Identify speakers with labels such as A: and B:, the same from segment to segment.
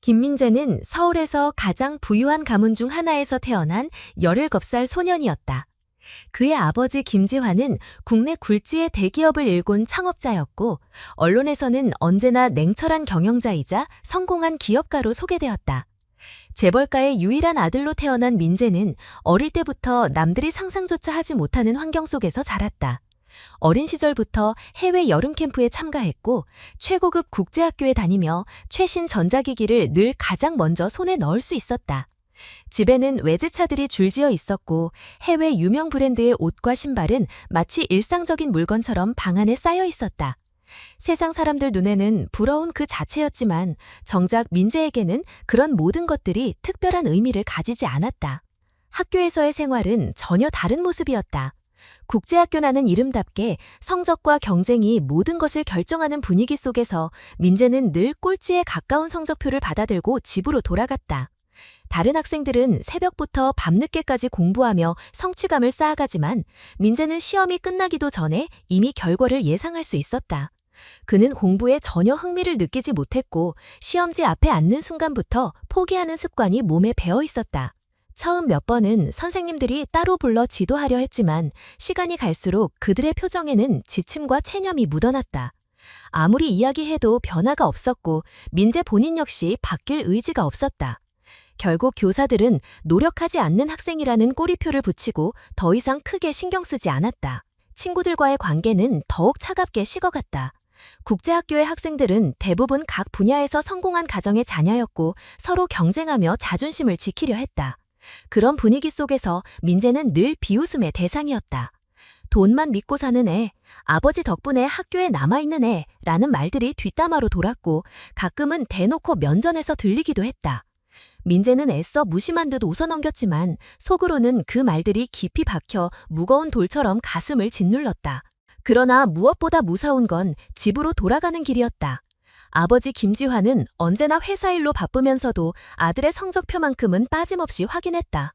A: 김민재는 서울에서 가장 부유한 가문 중 하나에서 태어난 17살 소년이었다. 그의 아버지 김지환은 국내 굴지의 대기업을 일군 창업자였고, 언론에서는 언제나 냉철한 경영자이자 성공한 기업가로 소개되었다. 재벌가의 유일한 아들로 태어난 민재는 어릴 때부터 남들이 상상조차 하지 못하는 환경 속에서 자랐다. 어린 시절부터 해외 여름 캠프에 참가했고 최고급 국제학교에 다니며 최신 전자기기를 늘 가장 먼저 손에 넣을 수 있었다. 집에는 외제차들이 줄지어 있었고 해외 유명 브랜드의 옷과 신발은 마치 일상적인 물건처럼 방 안에 쌓여 있었다. 세상 사람들 눈에는 부러운 그 자체였지만 정작 민재에게는 그런 모든 것들이 특별한 의미를 가지지 않았다. 학교에서의 생활은 전혀 다른 모습이었다. 국제학교라는 이름답게 성적과 경쟁이 모든 것을 결정하는 분위기 속에서 민재는 늘 꼴찌에 가까운 성적표를 받아들고 집으로 돌아갔다. 다른 학생들은 새벽부터 밤늦게까지 공부하며 성취감을 쌓아가지만 민재는 시험이 끝나기도 전에 이미 결과를 예상할 수 있었다. 그는 공부에 전혀 흥미를 느끼지 못했고 시험지 앞에 앉는 순간부터 포기하는 습관이 몸에 배어 있었다. 처음 몇 번은 선생님들이 따로 불러 지도하려 했지만 시간이 갈수록 그들의 표정에는 지침과 체념이 묻어났다. 아무리 이야기해도 변화가 없었고 민재 본인 역시 바뀔 의지가 없었다. 결국 교사들은 노력하지 않는 학생이라는 꼬리표를 붙이고 더 이상 크게 신경 쓰지 않았다. 친구들과의 관계는 더욱 차갑게 식어갔다. 국제학교의 학생들은 대부분 각 분야에서 성공한 가정의 자녀였고 서로 경쟁하며 자존심을 지키려 했다. 그런 분위기 속에서 민재는 늘 비웃음의 대상이었다. 돈만 믿고 사는 애, 아버지 덕분에 학교에 남아있는 애 라는 말들이 뒷담화로 돌았고 가끔은 대놓고 면전에서 들리기도 했다. 민재는 애써 무심한 듯 웃어넘겼지만 속으로는 그 말들이 깊이 박혀 무거운 돌처럼 가슴을 짓눌렀다. 그러나 무엇보다 무서운 건 집으로 돌아가는 길이었다. 아버지 김지환은 언제나 회사 일로 바쁘면서도 아들의 성적표만큼은 빠짐없이 확인했다.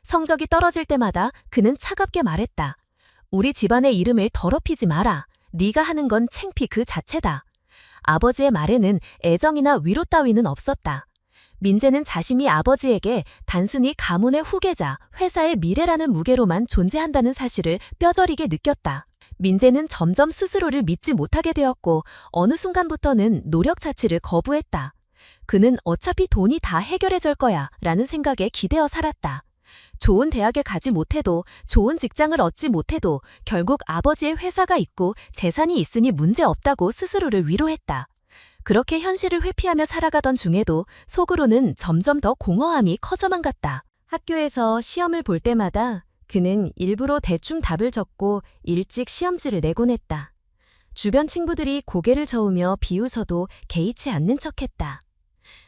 A: 성적이 떨어질 때마다 그는 차갑게 말했다. 우리 집안의 이름을 더럽히지 마라. 네가 하는 건 창피 그 자체다. 아버지의 말에는 애정이나 위로 따위는 없었다. 민재는 자신이 아버지에게 단순히 가문의 후계자, 회사의 미래라는 무게로만 존재한다는 사실을 뼈저리게 느꼈다. 민재는 점점 스스로를 믿지 못하게 되었고 어느 순간부터는 노력 자체를 거부했다. 그는 어차피 돈이 다 해결해줄 거야 라는 생각에 기대어 살았다. 좋은 대학에 가지 못해도 좋은 직장을 얻지 못해도 결국 아버지의 회사가 있고 재산이 있으니 문제없다고 스스로를 위로했다. 그렇게 현실을 회피하며 살아가던 중에도 속으로는 점점 더 공허함이 커져만 갔다. 학교에서 시험을 볼 때마다 그는 일부러 대충 답을 적고 일찍 시험지를 내곤 했다. 주변 친구들이 고개를 저으며 비웃어도 개의치 않는 척했다.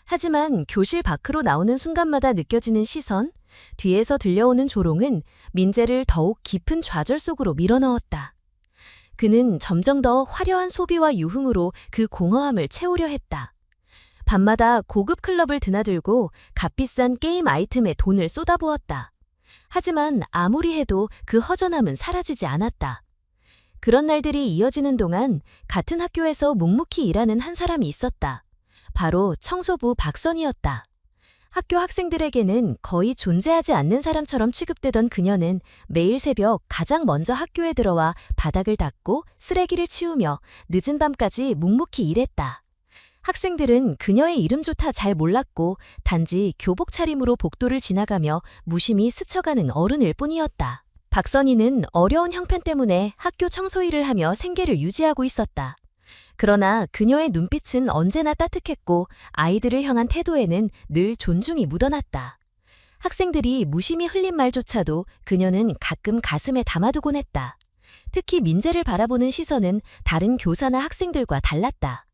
A: 하지만 교실 밖으로 나오는 순간마다 느껴지는 시선, 뒤에서 들려오는 조롱은 민재를 더욱 깊은 좌절 속으로 밀어넣었다. 그는 점점 더 화려한 소비와 유흥으로 그 공허함을 채우려 했다. 밤마다 고급 클럽을 드나들고 값비싼 게임 아이템에 돈을 쏟아부었다. 하지만 아무리 해도 그 허전함은 사라지지 않았다. 그런 날들이 이어지는 동안 같은 학교에서 묵묵히 일하는 한 사람이 있었다. 바로 청소부 박선이었다. 학교 학생들에게는 거의 존재하지 않는 사람처럼 취급되던 그녀는 매일 새벽 가장 먼저 학교에 들어와 바닥을 닦고 쓰레기를 치우며 늦은 밤까지 묵묵히 일했다. 학생들은 그녀의 이름조차 잘 몰랐고 단지 교복 차림으로 복도를 지나가며 무심히 스쳐가는 어른일 뿐이었다. 박선희는 어려운 형편 때문에 학교 청소 일을 하며 생계를 유지하고 있었다. 그러나 그녀의 눈빛은 언제나 따뜻했고 아이들을 향한 태도에는 늘 존중이 묻어났다. 학생들이 무심히 흘린 말조차도 그녀는 가끔 가슴에 담아두곤 했다. 특히 민재를 바라보는 시선은 다른 교사나 학생들과 달랐다.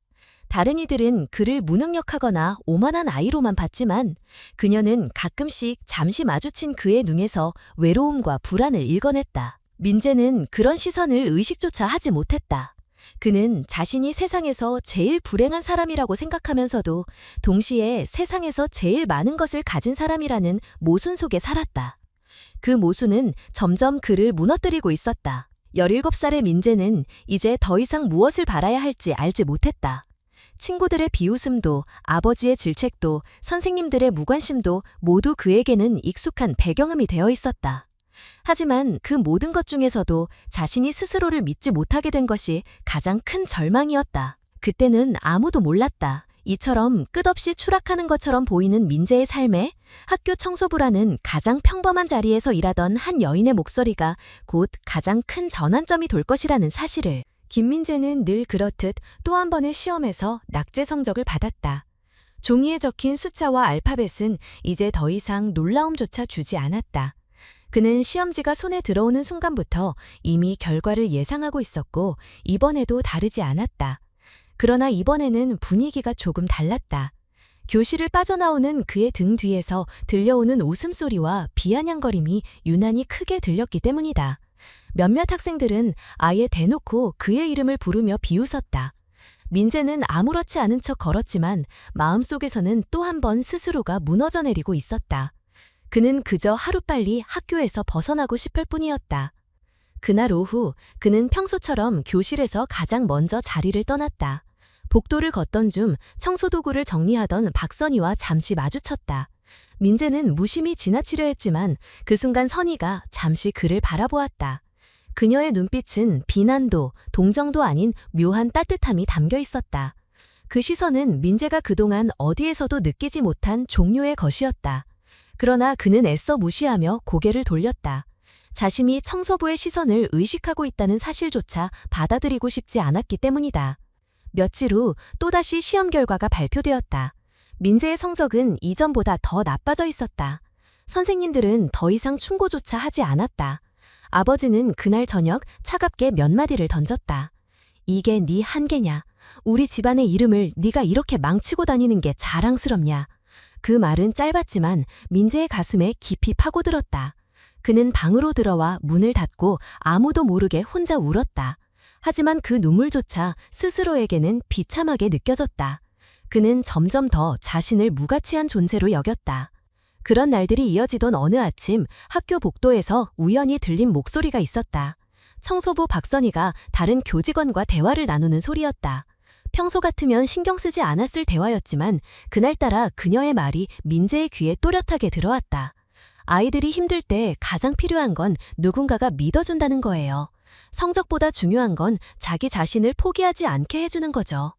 A: 다른 이들은 그를 무능력하거나 오만한 아이로만 봤지만 그녀는 가끔씩 잠시 마주친 그의 눈에서 외로움과 불안을 읽어냈다. 민재는 그런 시선을 의식조차 하지 못했다. 그는 자신이 세상에서 제일 불행한 사람이라고 생각하면서도 동시에 세상에서 제일 많은 것을 가진 사람이라는 모순 속에 살았다. 그 모순은 점점 그를 무너뜨리고 있었다. 17살의 민재는 이제 더 이상 무엇을 바라야 할지 알지 못했다. 친구들의 비웃음도, 아버지의 질책도, 선생님들의 무관심도 모두 그에게는 익숙한 배경음이 되어 있었다. 하지만 그 모든 것 중에서도 자신이 스스로를 믿지 못하게 된 것이 가장 큰 절망이었다. 그때는 아무도 몰랐다. 이처럼 끝없이 추락하는 것처럼 보이는 민재의 삶에 학교 청소부라는 가장 평범한 자리에서 일하던 한 여인의 목소리가 곧 가장 큰 전환점이 될 것이라는 사실을. 김민재는 늘 그렇듯 또 한 번의 시험에서 낙제 성적을 받았다. 종이에 적힌 숫자와 알파벳은 이제 더 이상 놀라움조차 주지 않았다. 그는 시험지가 손에 들어오는 순간부터 이미 결과를 예상하고 있었고 이번에도 다르지 않았다. 그러나 이번에는 분위기가 조금 달랐다. 교실을 빠져나오는 그의 등 뒤에서 들려오는 웃음소리와 비아냥거림이 유난히 크게 들렸기 때문이다. 몇몇 학생들은 아예 대놓고 그의 이름을 부르며 비웃었다. 민재는 아무렇지 않은 척 걸었지만 마음속에서는 또 한 번 스스로가 무너져 내리고 있었다. 그는 그저 하루빨리 학교에서 벗어나고 싶을 뿐이었다. 그날 오후 그는 평소처럼 교실에서 가장 먼저 자리를 떠났다. 복도를 걷던 중 청소도구를 정리하던 박선희와 잠시 마주쳤다. 민재는 무심히 지나치려 했지만 그 순간 선희가 잠시 그를 바라보았다. 그녀의 눈빛은 비난도 동정도 아닌 묘한 따뜻함이 담겨 있었다. 그 시선은 민재가 그동안 어디에서도 느끼지 못한 종류의 것이었다. 그러나 그는 애써 무시하며 고개를 돌렸다. 자신이 청소부의 시선을 의식하고 있다는 사실조차 받아들이고 싶지 않았기 때문이다. 며칠 후 또다시 시험 결과가 발표되었다. 민재의 성적은 이전보다 더 나빠져 있었다. 선생님들은 더 이상 충고조차 하지 않았다. 아버지는 그날 저녁 차갑게 몇 마디를 던졌다. 이게 네 한계냐? 우리 집안의 이름을 네가 이렇게 망치고 다니는 게 자랑스럽냐? 그 말은 짧았지만 민재의 가슴에 깊이 파고들었다. 그는 방으로 들어와 문을 닫고 아무도 모르게 혼자 울었다. 하지만 그 눈물조차 스스로에게는 비참하게 느껴졌다. 그는 점점 더 자신을 무가치한 존재로 여겼다. 그런 날들이 이어지던 어느 아침 학교 복도에서 우연히 들린 목소리가 있었다. 청소부 박선희가 다른 교직원과 대화를 나누는 소리였다. 평소 같으면 신경 쓰지 않았을 대화였지만 그날따라 그녀의 말이 민재의 귀에 또렷하게 들어왔다. 아이들이 힘들 때 가장 필요한 건 누군가가 믿어준다는 거예요. 성적보다 중요한 건 자기 자신을 포기하지 않게 해주는 거죠.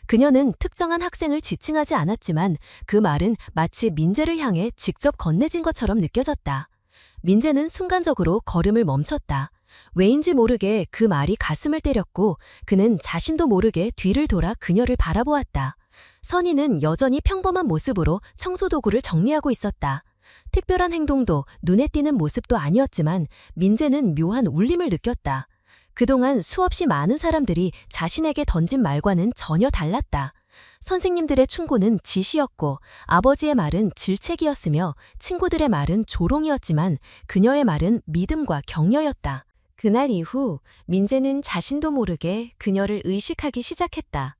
A: 그녀는 특정한 학생을 지칭하지 않았지만 그 말은 마치 민재를 향해 직접 건네진 것처럼 느껴졌다. 민재는 순간적으로 걸음을 멈췄다. 왜인지 모르게 그 말이 가슴을 때렸고 그는 자신도 모르게 뒤를 돌아 그녀를 바라보았다. 선희는 여전히 평범한 모습으로 청소도구를 정리하고 있었다. 특별한 행동도 눈에 띄는 모습도 아니었지만 민재는 묘한 울림을 느꼈다. 그동안 수없이 많은 사람들이 자신에게 던진 말과는 전혀 달랐다. 선생님들의 충고는 지시였고 아버지의 말은 질책이었으며 친구들의 말은 조롱이었지만 그녀의 말은 믿음과 격려였다. 그날 이후 민재는 자신도 모르게 그녀를 의식하기 시작했다.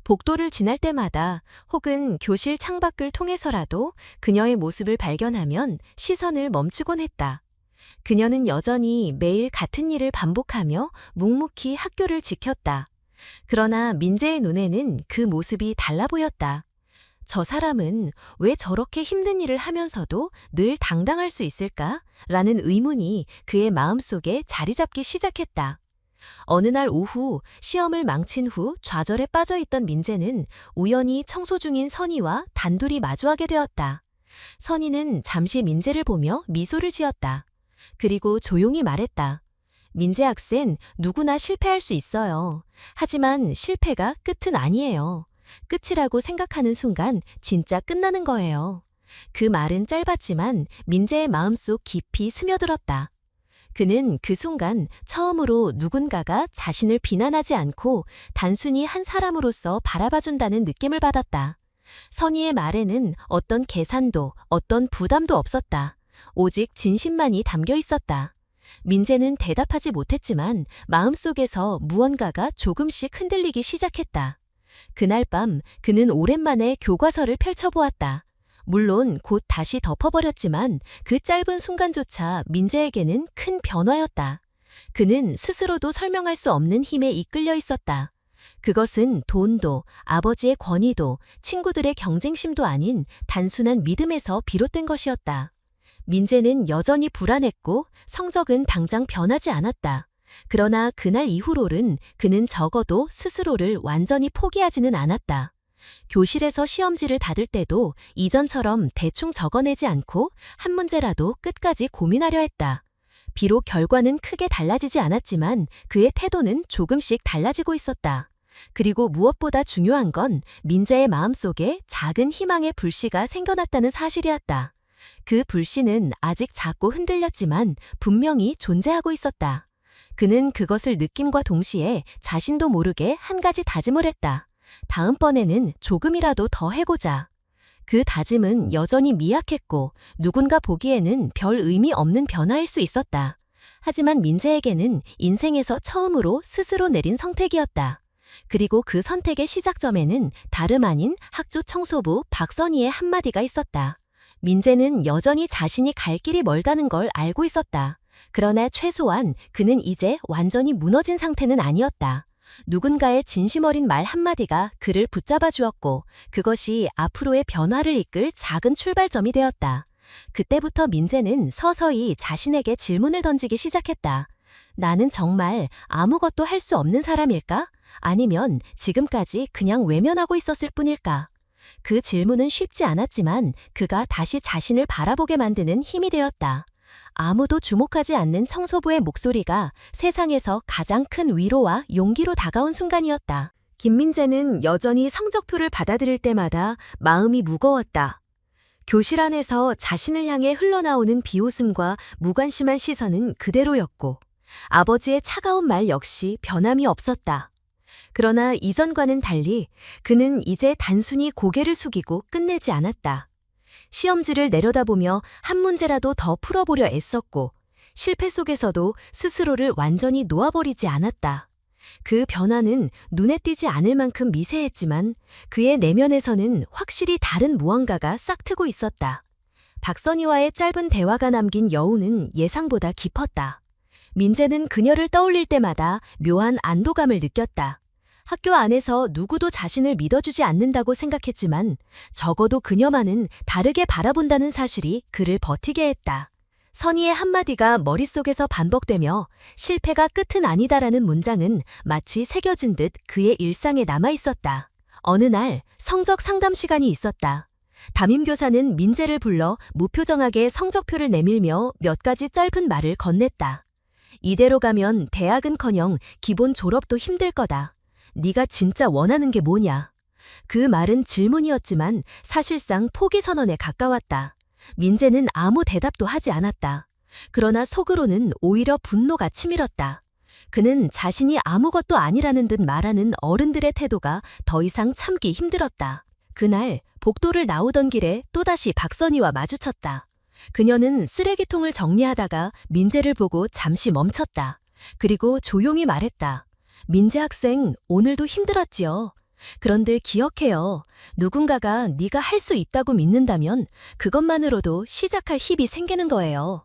A: 복도를 지날 때마다 혹은 교실 창밖을 통해서라도 그녀의 모습을 발견하면 시선을 멈추곤 했다. 그녀는 여전히 매일 같은 일을 반복하며 묵묵히 학교를 지켰다. 그러나 민재의 눈에는 그 모습이 달라 보였다. 저 사람은 왜 저렇게 힘든 일을 하면서도 늘 당당할 수 있을까? 라는 의문이 그의 마음속에 자리 잡기 시작했다. 어느 날 오후 시험을 망친 후 좌절에 빠져있던 민재는 우연히 청소 중인 선희와 단둘이 마주하게 되었다. 선희는 잠시 민재를 보며 미소를 지었다. 그리고 조용히 말했다. 민재 학생, 누구나 실패할 수 있어요. 하지만 실패가 끝은 아니에요. 끝이라고 생각하는 순간 진짜 끝나는 거예요. 그 말은 짧았지만 민재의 마음속 깊이 스며들었다. 그는 그 순간 처음으로 누군가가 자신을 비난하지 않고 단순히 한 사람으로서 바라봐준다는 느낌을 받았다. 선희의 말에는 어떤 계산도 어떤 부담도 없었다. 오직 진심만이 담겨 있었다. 민재는 대답하지 못했지만 마음속에서 무언가가 조금씩 흔들리기 시작했다. 그날 밤 그는 오랜만에 교과서를 펼쳐보았다. 물론 곧 다시 덮어버렸지만 그 짧은 순간조차 민재에게는 큰 변화였다. 그는 스스로도 설명할 수 없는 힘에 이끌려 있었다. 그것은 돈도, 아버지의 권위도, 친구들의 경쟁심도 아닌 단순한 믿음에서 비롯된 것이었다. 민재는 여전히 불안했고 성적은 당장 변하지 않았다. 그러나 그날 이후로는 그는 적어도 스스로를 완전히 포기하지는 않았다. 교실에서 시험지를 닫을 때도 이전처럼 대충 적어내지 않고 한 문제라도 끝까지 고민하려 했다. 비록 결과는 크게 달라지지 않았지만 그의 태도는 조금씩 달라지고 있었다. 그리고 무엇보다 중요한 건 민재의 마음속에 작은 희망의 불씨가 생겨났다는 사실이었다. 그 불씨는 아직 작고 흔들렸지만 분명히 존재하고 있었다. 그는 그것을 느낌과 동시에 자신도 모르게 한 가지 다짐을 했다. 다음번에는 조금이라도 더 해보자. 그 다짐은 여전히 미약했고 누군가 보기에는 별 의미 없는 변화일 수 있었다. 하지만 민재에게는 인생에서 처음으로 스스로 내린 선택이었다. 그리고 그 선택의 시작점에는 다름 아닌 학교 청소부 박선희의 한마디가 있었다. 민재는 여전히 자신이 갈 길이 멀다는 걸 알고 있었다. 그러나 최소한 그는 이제 완전히 무너진 상태는 아니었다. 누군가의 진심 어린 말 한마디가 그를 붙잡아 주었고 그것이 앞으로의 변화를 이끌 작은 출발점이 되었다. 그때부터 민재는 서서히 자신에게 질문을 던지기 시작했다. 나는 정말 아무것도 할 수 없는 사람일까? 아니면 지금까지 그냥 외면하고 있었을 뿐일까? 그 질문은 쉽지 않았지만 그가 다시 자신을 바라보게 만드는 힘이 되었다. 아무도 주목하지 않는 청소부의 목소리가 세상에서 가장 큰 위로와 용기로 다가온 순간이었다. 김민재는 여전히 성적표를 받아들일 때마다 마음이 무거웠다. 교실 안에서 자신을 향해 흘러나오는 비웃음과 무관심한 시선은 그대로였고 아버지의 차가운 말 역시 변함이 없었다. 그러나 이전과는 달리 그는 이제 단순히 고개를 숙이고 끝내지 않았다. 시험지를 내려다보며 한 문제라도 더 풀어보려 애썼고 실패 속에서도 스스로를 완전히 놓아버리지 않았다. 그 변화는 눈에 띄지 않을 만큼 미세했지만 그의 내면에서는 확실히 다른 무언가가 싹트고 있었다. 박선희와의 짧은 대화가 남긴 여운은 예상보다 깊었다. 민재는 그녀를 떠올릴 때마다 묘한 안도감을 느꼈다. 학교 안에서 누구도 자신을 믿어주지 않는다고 생각했지만 적어도 그녀만은 다르게 바라본다는 사실이 그를 버티게 했다. 선희의 한마디가 머릿속에서 반복되며 실패가 끝은 아니다라는 문장은 마치 새겨진 듯 그의 일상에 남아있었다. 어느 날 성적 상담 시간이 있었다. 담임교사는 민재를 불러 무표정하게 성적표를 내밀며 몇 가지 짧은 말을 건넸다. 이대로 가면 대학은커녕 기본 졸업도 힘들 거다. 네가 진짜 원하는 게 뭐냐? 그 말은 질문이었지만 사실상 포기 선언에 가까웠다. 민재는 아무 대답도 하지 않았다. 그러나 속으로는 오히려 분노가 치밀었다. 그는 자신이 아무것도 아니라는 듯 말하는 어른들의 태도가 더 이상 참기 힘들었다. 그날 복도를 나오던 길에 또다시 박선희와 마주쳤다. 그녀는 쓰레기통을 정리하다가 민재를 보고 잠시 멈췄다. 그리고 조용히 말했다. 민재 학생, 오늘도 힘들었지요. 그런들 기억해요. 누군가가 네가 할 수 있다고 믿는다면 그것만으로도 시작할 힘이 생기는 거예요.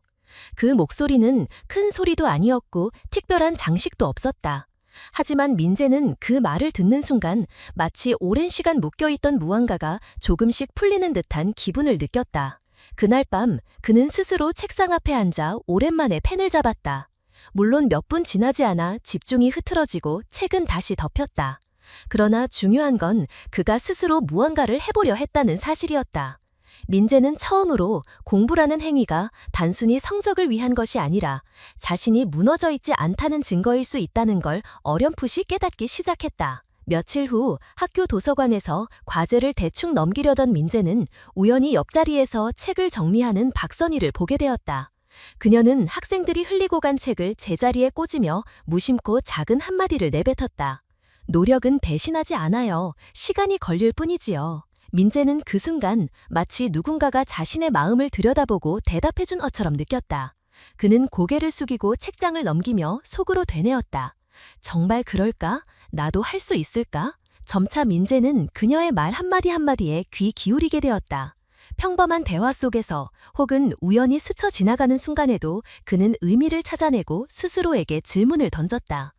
A: 그 목소리는 큰 소리도 아니었고 특별한 장식도 없었다. 하지만 민재는 그 말을 듣는 순간 마치 오랜 시간 묶여있던 무언가가 조금씩 풀리는 듯한 기분을 느꼈다. 그날 밤 그는 스스로 책상 앞에 앉아 오랜만에 펜을 잡았다. 물론 몇 분 지나지 않아 집중이 흐트러지고 책은 다시 덮였다. 그러나 중요한 건 그가 스스로 무언가를 해보려 했다는 사실이었다. 민재는 처음으로 공부라는 행위가 단순히 성적을 위한 것이 아니라 자신이 무너져 있지 않다는 증거일 수 있다는 걸 어렴풋이 깨닫기 시작했다. 며칠 후 학교 도서관에서 과제를 대충 넘기려던 민재는 우연히 옆자리에서 책을 정리하는 박선희를 보게 되었다. 그녀는 학생들이 흘리고 간 책을 제자리에 꽂으며 무심코 작은 한마디를 내뱉었다. 노력은 배신하지 않아요. 시간이 걸릴 뿐이지요. 민재는 그 순간 마치 누군가가 자신의 마음을 들여다보고 대답해준 것처럼 느꼈다. 그는 고개를 숙이고 책장을 넘기며 속으로 되뇌었다. 정말 그럴까? 나도 할 수 있을까? 점차 민재는 그녀의 말 한마디 한마디에 귀 기울이게 되었다. 평범한 대화 속에서 혹은 우연히 스쳐 지나가는 순간에도 그는 의미를 찾아내고 스스로에게 질문을 던졌다.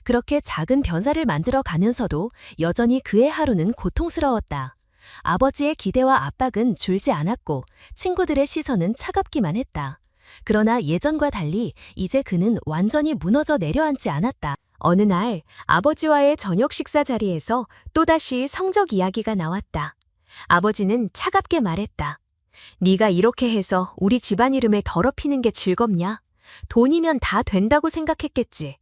A: 그렇게 작은 변화를 만들어 가면서도 여전히 그의 하루는 고통스러웠다. 아버지의 기대와 압박은 줄지 않았고 친구들의 시선은 차갑기만 했다. 그러나 예전과 달리 이제 그는 완전히 무너져 내려앉지 않았다. 어느 날 아버지와의 저녁 식사 자리에서 또다시 성적 이야기가 나왔다. 아버지는 차갑게 말했다. 네가 이렇게 해서 우리 집안 이름을 더럽히는 게 즐겁냐? 돈이면 다 된다고 생각했겠지.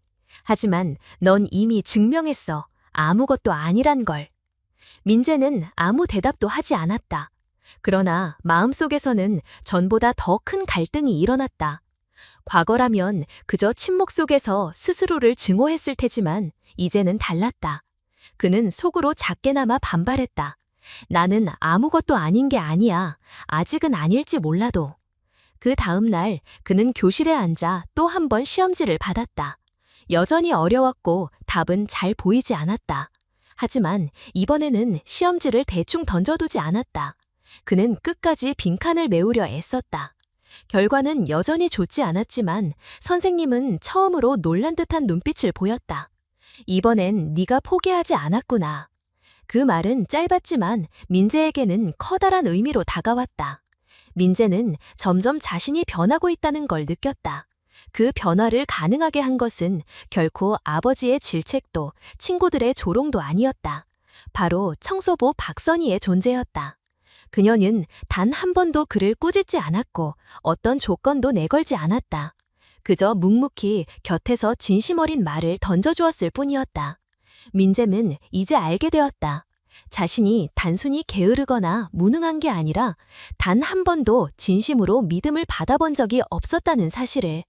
A: 하지만 넌 이미 증명했어. 아무것도 아니란 걸. 민재는 아무 대답도 하지 않았다. 그러나 마음속에서는 전보다 더 큰 갈등이 일어났다. 과거라면 그저 침묵 속에서 스스로를 증오했을 테지만 이제는 달랐다. 그는 속으로 작게나마 반발했다. 나는 아무것도 아닌 게 아니야. 아직은 아닐지 몰라도. 그 다음 날 그는 교실에 앉아 또 한 번 시험지를 받았다. 여전히 어려웠고 답은 잘 보이지 않았다. 하지만 이번에는 시험지를 대충 던져두지 않았다. 그는 끝까지 빈칸을 메우려 애썼다. 결과는 여전히 좋지 않았지만 선생님은 처음으로 놀란 듯한 눈빛을 보였다. 이번엔 네가 포기하지 않았구나. 그 말은 짧았지만 민재에게는 커다란 의미로 다가왔다. 민재는 점점 자신이 변하고 있다는 걸 느꼈다. 그 변화를 가능하게 한 것은 결코 아버지의 질책도 친구들의 조롱도 아니었다. 바로 청소부 박선희의 존재였다. 그녀는 단 한 번도 그를 꾸짖지 않았고 어떤 조건도 내걸지 않았다. 그저 묵묵히 곁에서 진심 어린 말을 던져주었을 뿐이었다. 민재는 이제 알게 되었다. 자신이 단순히 게으르거나 무능한 게 아니라 단 한 번도 진심으로 믿음을 받아본 적이 없었다는 사실을.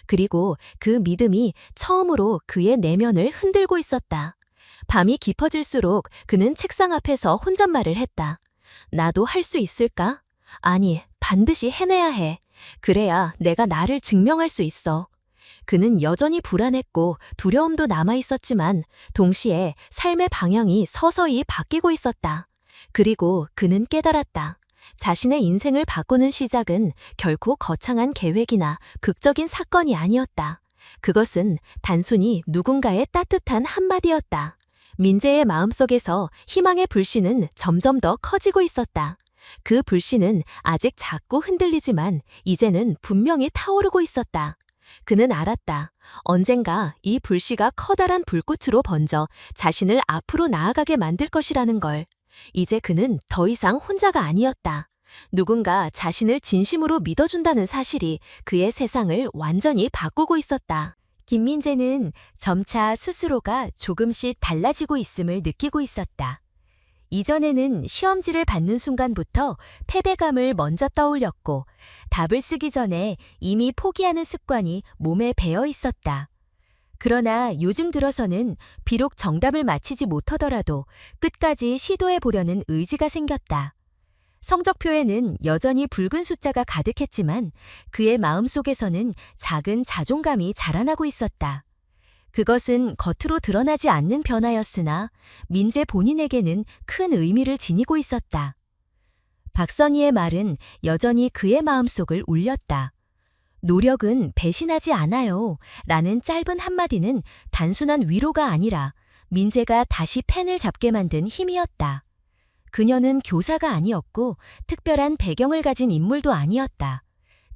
A: 그리고 그 믿음이 처음으로 그의 내면을 흔들고 있었다. 밤이 깊어질수록 그는 책상 앞에서 혼잣말을 했다. 나도 할 수 있을까? 아니, 반드시 해내야 해. 그래야 내가 나를 증명할 수 있어. 그는 여전히 불안했고 두려움도 남아있었지만 동시에 삶의 방향이 서서히 바뀌고 있었다. 그리고 그는 깨달았다. 자신의 인생을 바꾸는 시작은 결코 거창한 계획이나 극적인 사건이 아니었다. 그것은 단순히 누군가의 따뜻한 한마디였다. 민재의 마음속에서 희망의 불씨는 점점 더 커지고 있었다. 그 불씨는 아직 작고 흔들리지만 이제는 분명히 타오르고 있었다. 그는 알았다. 언젠가 이 불씨가 커다란 불꽃으로 번져 자신을 앞으로 나아가게 만들 것이라는 걸. 이제 그는 더 이상 혼자가 아니었다. 누군가 자신을 진심으로 믿어준다는 사실이 그의 세상을 완전히 바꾸고 있었다. 김민재는 점차 스스로가 조금씩 달라지고 있음을 느끼고 있었다. 이전에는 시험지를 받는 순간부터 패배감을 먼저 떠올렸고 답을 쓰기 전에 이미 포기하는 습관이 몸에 배어 있었다. 그러나 요즘 들어서는 비록 정답을 맞히지 못하더라도 끝까지 시도해 보려는 의지가 생겼다. 성적표에는 여전히 붉은 숫자가 가득했지만 그의 마음속에서는 작은 자존감이 자라나고 있었다. 그것은 겉으로 드러나지 않는 변화였으나 민재 본인에게는 큰 의미를 지니고 있었다. 박선희의 말은 여전히 그의 마음속을 울렸다. 노력은 배신하지 않아요. 라는 짧은 한마디는 단순한 위로가 아니라 민재가 다시 펜을 잡게 만든 힘이었다. 그녀는 교사가 아니었고 특별한 배경을 가진 인물도 아니었다.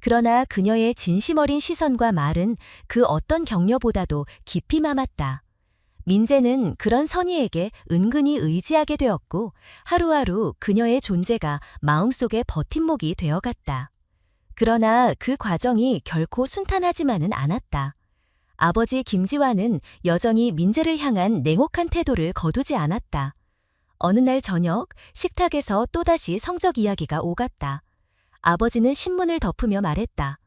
A: 그러나 그녀의 진심 어린 시선과 말은 그 어떤 격려보다도 깊이 남았다. 민재는 그런 선희에게 은근히 의지하게 되었고 하루하루 그녀의 존재가 마음속의 버팀목이 되어갔다. 그러나 그 과정이 결코 순탄하지만은 않았다. 아버지 김지환은 여전히 민재를 향한 냉혹한 태도를 거두지 않았다. 어느 날 저녁 식탁에서 또다시 성적 이야기가 오갔다. 아버지는 신문을 덮으며 말했다.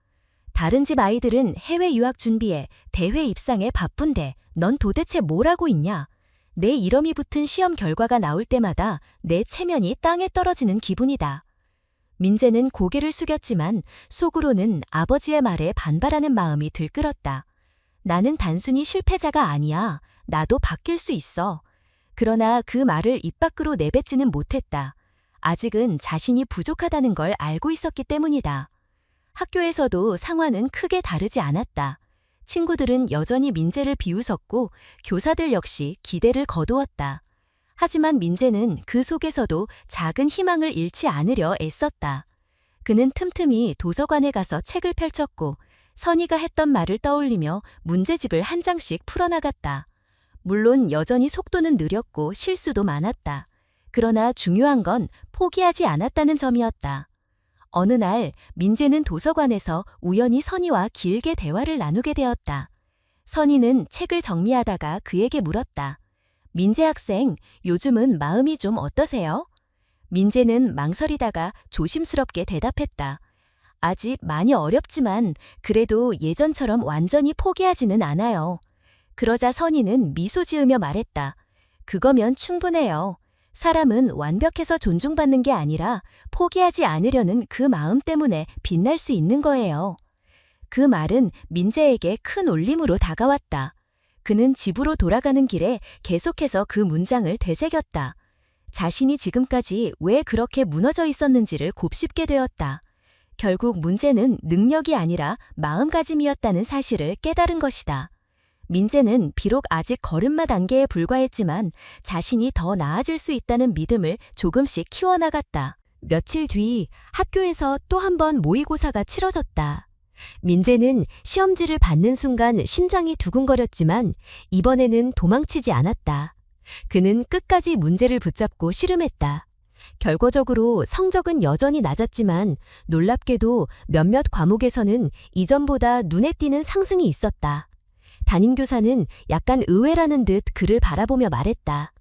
A: 다른 집 아이들은 해외 유학 준비에 대회 입상에 바쁜데 넌 도대체 뭘 하고 있냐? 내 이름이 붙은 시험 결과가 나올 때마다 내 체면이 땅에 떨어지는 기분이다. 민재는 고개를 숙였지만 속으로는 아버지의 말에 반발하는 마음이 들끓었다. 나는 단순히 실패자가 아니야. 나도 바뀔 수 있어. 그러나 그 말을 입 밖으로 내뱉지는 못했다. 아직은 자신이 부족하다는 걸 알고 있었기 때문이다. 학교에서도 상황은 크게 다르지 않았다. 친구들은 여전히 민재를 비웃었고 교사들 역시 기대를 거두었다. 하지만 민재는 그 속에서도 작은 희망을 잃지 않으려 애썼다. 그는 틈틈이 도서관에 가서 책을 펼쳤고 선희가 했던 말을 떠올리며 문제집을 한 장씩 풀어나갔다. 물론 여전히 속도는 느렸고 실수도 많았다. 그러나 중요한 건 포기하지 않았다는 점이었다. 어느 날 민재는 도서관에서 우연히 선희와 길게 대화를 나누게 되었다. 선희는 책을 정리하다가 그에게 물었다. 민재 학생, 요즘은 마음이 좀 어떠세요? 민재는 망설이다가 조심스럽게 대답했다. 아직 많이 어렵지만 그래도 예전처럼 완전히 포기하지는 않아요. 그러자 선희는 미소 지으며 말했다. 그거면 충분해요. 사람은 완벽해서 존중받는 게 아니라 포기하지 않으려는 그 마음 때문에 빛날 수 있는 거예요. 그 말은 민재에게 큰 울림으로 다가왔다. 그는 집으로 돌아가는 길에 계속해서 그 문장을 되새겼다. 자신이 지금까지 왜 그렇게 무너져 있었는지를 곱씹게 되었다. 결국 문제는 능력이 아니라 마음가짐이었다는 사실을 깨달은 것이다. 민재는 비록 아직 걸음마 단계에 불과했지만 자신이 더 나아질 수 있다는 믿음을 조금씩 키워나갔다. 며칠 뒤 학교에서 또 한 번 모의고사가 치러졌다. 민재는 시험지를 받는 순간 심장이 두근거렸지만 이번에는 도망치지 않았다. 그는 끝까지 문제를 붙잡고 씨름했다. 결과적으로 성적은 여전히 낮았지만 놀랍게도 몇몇 과목에서는 이전보다 눈에 띄는 상승이 있었다. 담임교사는 약간 의외라는 듯 그를 바라보며 말했다.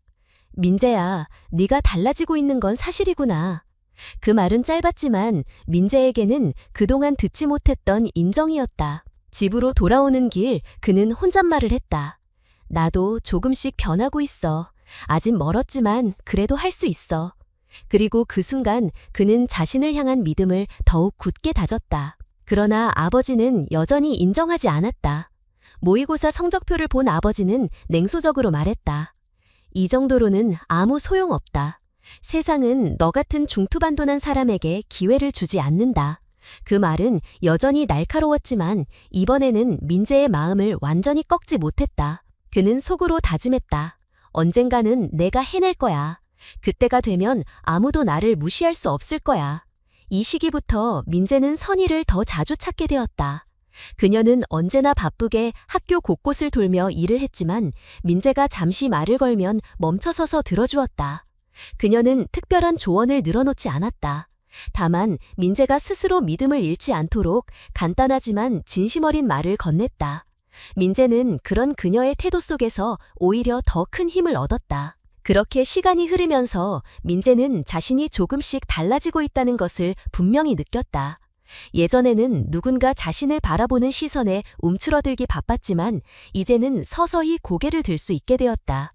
A: 민재야, 네가 달라지고 있는 건 사실이구나. 그 말은 짧았지만 민재에게는 그동안 듣지 못했던 인정이었다. 집으로 돌아오는 길 그는 혼잣말을 했다. 나도 조금씩 변하고 있어. 아직 멀었지만 그래도 할 수 있어. 그리고 그 순간 그는 자신을 향한 믿음을 더욱 굳게 다졌다. 그러나 아버지는 여전히 인정하지 않았다. 모의고사 성적표를 본 아버지는 냉소적으로 말했다. 이 정도로는 아무 소용없다. 세상은 너 같은 중투반도난 사람에게 기회를 주지 않는다. 그 말은 여전히 날카로웠지만 이번에는 민재의 마음을 완전히 꺾지 못했다. 그는 속으로 다짐했다. 언젠가는 내가 해낼 거야. 그때가 되면 아무도 나를 무시할 수 없을 거야. 이 시기부터 민재는 선희를 더 자주 찾게 되었다. 그녀는 언제나 바쁘게 학교 곳곳을 돌며 일을 했지만 민재가 잠시 말을 걸면 멈춰서서 들어주었다. 그녀는 특별한 조언을 늘어놓지 않았다. 다만 민재가 스스로 믿음을 잃지 않도록 간단하지만 진심 어린 말을 건넸다. 민재는 그런 그녀의 태도 속에서 오히려 더 큰 힘을 얻었다. 그렇게 시간이 흐르면서 민재는 자신이 조금씩 달라지고 있다는 것을 분명히 느꼈다. 예전에는 누군가 자신을 바라보는 시선에 움츠러들기 바빴지만 이제는 서서히 고개를 들 수 있게 되었다.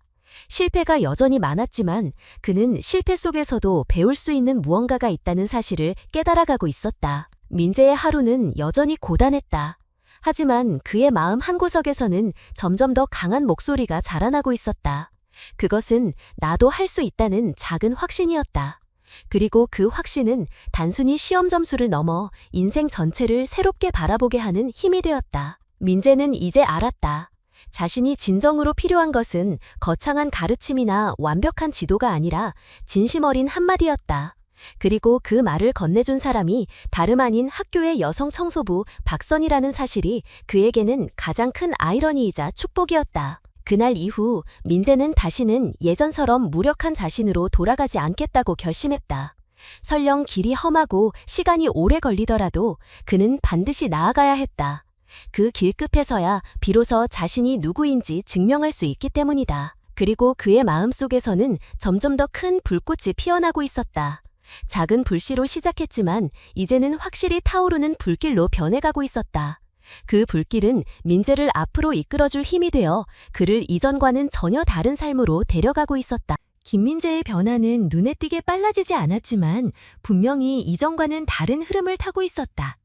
A: 실패가 여전히 많았지만 그는 실패 속에서도 배울 수 있는 무언가가 있다는 사실을 깨달아가고 있었다. 민재의 하루는 여전히 고단했다. 하지만 그의 마음 한구석에서는 점점 더 강한 목소리가 자라나고 있었다. 그것은 나도 할 수 있다는 작은 확신이었다. 그리고 그 확신은 단순히 시험 점수를 넘어 인생 전체를 새롭게 바라보게 하는 힘이 되었다. 민재는 이제 알았다. 자신이 진정으로 필요한 것은 거창한 가르침이나 완벽한 지도가 아니라 진심 어린 한마디였다. 그리고 그 말을 건네준 사람이 다름 아닌 학교의 여성 청소부 박선이라는 사실이 그에게는 가장 큰 아이러니이자 축복이었다. 그날 이후 민재는 다시는 예전처럼 무력한 자신으로 돌아가지 않겠다고 결심했다. 설령 길이 험하고 시간이 오래 걸리더라도 그는 반드시 나아가야 했다. 그 길 끝에서야 비로소 자신이 누구인지 증명할 수 있기 때문이다. 그리고 그의 마음속에서는 점점 더 큰 불꽃이 피어나고 있었다. 작은 불씨로 시작했지만 이제는 확실히 타오르는 불길로 변해가고 있었다. 그 불길은 민재를 앞으로 이끌어줄 힘이 되어 그를 이전과는 전혀 다른 삶으로 데려가고 있었다. 김민재의 변화는 눈에 띄게 빨라지지 않았지만 분명히 이전과는 다른 흐름을 타고 있었다.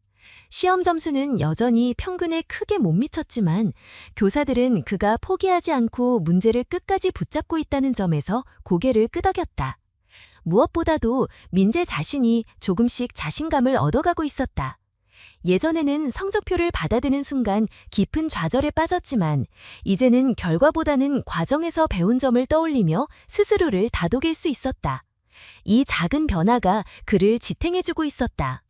A: 시험 점수는 여전히 평균에 크게 못 미쳤지만 교사들은 그가 포기하지 않고 문제를 끝까지 붙잡고 있다는 점에서 고개를 끄덕였다. 무엇보다도 민재 자신이 조금씩 자신감을 얻어가고 있었다. 예전에는 성적표를 받아드는 순간 깊은 좌절에 빠졌지만 이제는 결과보다는 과정에서 배운 점을 떠올리며 스스로를 다독일 수 있었다. 이 작은 변화가 그를 지탱해주고 있었다.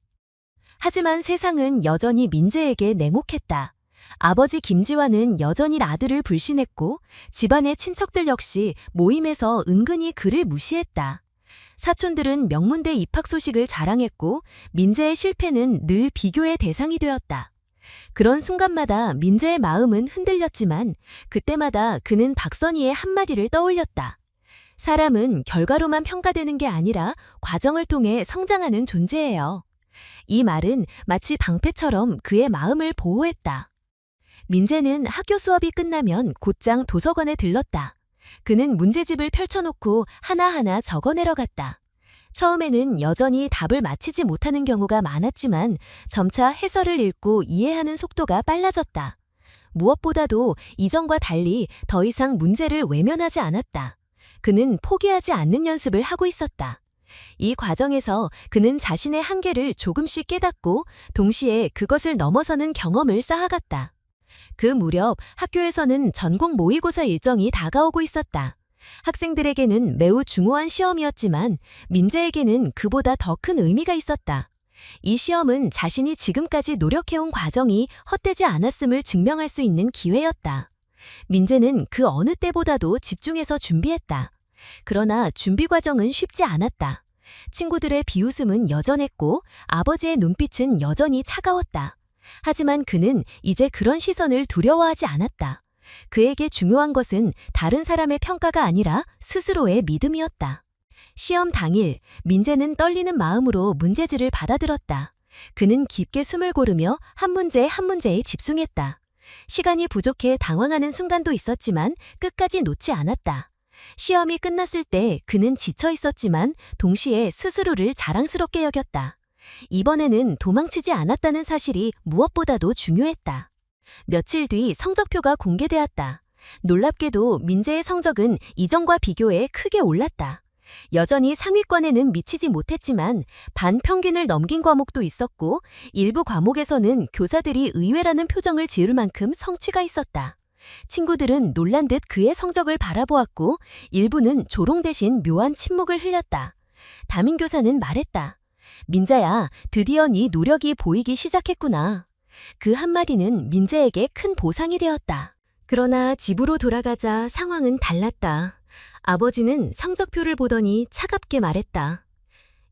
A: 하지만 세상은 여전히 민재에게 냉혹했다. 아버지 김지환은 여전히 아들을 불신했고 집안의 친척들 역시 모임에서 은근히 그를 무시했다. 사촌들은 명문대 입학 소식을 자랑했고 민재의 실패는 늘 비교의 대상이 되었다. 그런 순간마다 민재의 마음은 흔들렸지만 그때마다 그는 박선희의 한마디를 떠올렸다. 사람은 결과로만 평가되는 게 아니라 과정을 통해 성장하는 존재예요. 이 말은 마치 방패처럼 그의 마음을 보호했다. 민재는 학교 수업이 끝나면 곧장 도서관에 들렀다. 그는 문제집을 펼쳐놓고 하나하나 적어내려 갔다. 처음에는 여전히 답을 맞히지 못하는 경우가 많았지만 점차 해설을 읽고 이해하는 속도가 빨라졌다. 무엇보다도 이전과 달리 더 이상 문제를 외면하지 않았다. 그는 포기하지 않는 연습을 하고 있었다. 이 과정에서 그는 자신의 한계를 조금씩 깨닫고 동시에 그것을 넘어서는 경험을 쌓아갔다. 그 무렵 학교에서는 전공 모의고사 일정이 다가오고 있었다. 학생들에게는 매우 중요한 시험이었지만 민재에게는 그보다 더 큰 의미가 있었다. 이 시험은 자신이 지금까지 노력해온 과정이 헛되지 않았음을 증명할 수 있는 기회였다. 민재는 그 어느 때보다도 집중해서 준비했다. 그러나 준비 과정은 쉽지 않았다. 친구들의 비웃음은 여전했고 아버지의 눈빛은 여전히 차가웠다. 하지만 그는 이제 그런 시선을 두려워하지 않았다. 그에게 중요한 것은 다른 사람의 평가가 아니라 스스로의 믿음이었다. 시험 당일, 민재는 떨리는 마음으로 문제지를 받아들었다. 그는 깊게 숨을 고르며 한 문제 한 문제에 집중했다. 시간이 부족해 당황하는 순간도 있었지만 끝까지 놓지 않았다. 시험이 끝났을 때 그는 지쳐 있었지만 동시에 스스로를 자랑스럽게 여겼다. 이번에는 도망치지 않았다는 사실이 무엇보다도 중요했다. 며칠 뒤 성적표가 공개되었다. 놀랍게도 민재의 성적은 이전과 비교해 크게 올랐다. 여전히 상위권에는 미치지 못했지만 반 평균을 넘긴 과목도 있었고 일부 과목에서는 교사들이 의외라는 표정을 지을 만큼 성취가 있었다. 친구들은 놀란 듯 그의 성적을 바라보았고 일부는 조롱 대신 묘한 침묵을 흘렸다. 담임교사는 말했다. 민자야, 드디어 네 노력이 보이기 시작했구나. 그 한마디는 민재에게 큰 보상이 되었다. 그러나 집으로 돌아가자 상황은 달랐다. 아버지는 성적표를 보더니 차갑게 말했다.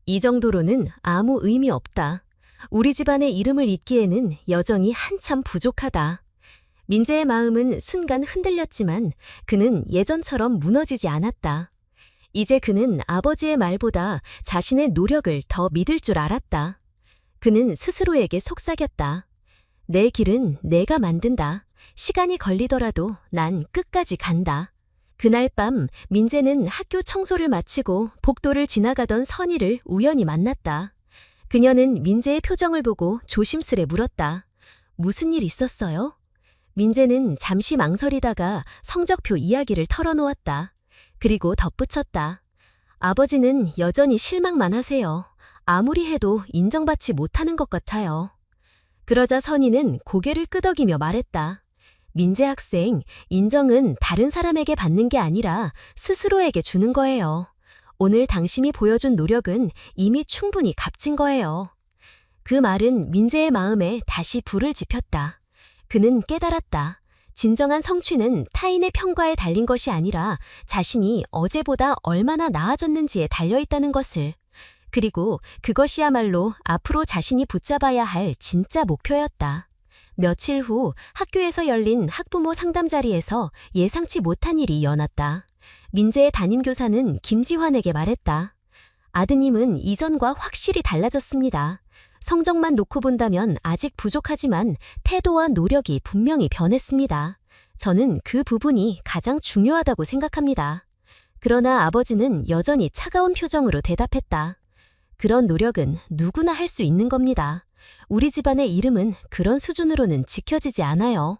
A: 이 정도로는 아무 의미 없다. 우리 집안의 이름을 잇기에는 여전히 한참 부족하다. 민재의 마음은 순간 흔들렸지만 그는 예전처럼 무너지지 않았다. 이제 그는 아버지의 말보다 자신의 노력을 더 믿을 줄 알았다. 그는 스스로에게 속삭였다. 내 길은 내가 만든다. 시간이 걸리더라도 난 끝까지 간다. 그날 밤 민재는 학교 청소를 마치고 복도를 지나가던 선희를 우연히 만났다. 그녀는 민재의 표정을 보고 조심스레 물었다. 무슨 일 있었어요? 민재는 잠시 망설이다가 성적표 이야기를 털어놓았다. 그리고 덧붙였다. 아버지는 여전히 실망만 하세요. 아무리 해도 인정받지 못하는 것 같아요. 그러자 선희는 고개를 끄덕이며 말했다. 민재 학생, 인정은 다른 사람에게 받는 게 아니라 스스로에게 주는 거예요. 오늘 당신이 보여준 노력은 이미 충분히 값진 거예요. 그 말은 민재의 마음에 다시 불을 지폈다. 그는 깨달았다. 진정한 성취는 타인의 평가에 달린 것이 아니라 자신이 어제보다 얼마나 나아졌는지에 달려있다는 것을. 그리고 그것이야말로 앞으로 자신이 붙잡아야 할 진짜 목표였다. 며칠 후 학교에서 열린 학부모 상담 자리에서 예상치 못한 일이 일어났다. 민재의 담임교사는 김지환에게 말했다. 아드님은 이전과 확실히 달라졌습니다. 성적만 놓고 본다면 아직 부족하지만 태도와 노력이 분명히 변했습니다. 저는 그 부분이 가장 중요하다고 생각합니다. 그러나 아버지는 여전히 차가운 표정으로 대답했다. 그런 노력은 누구나 할 수 있는 겁니다. 우리 집안의 이름은 그런 수준으로는 지켜지지 않아요.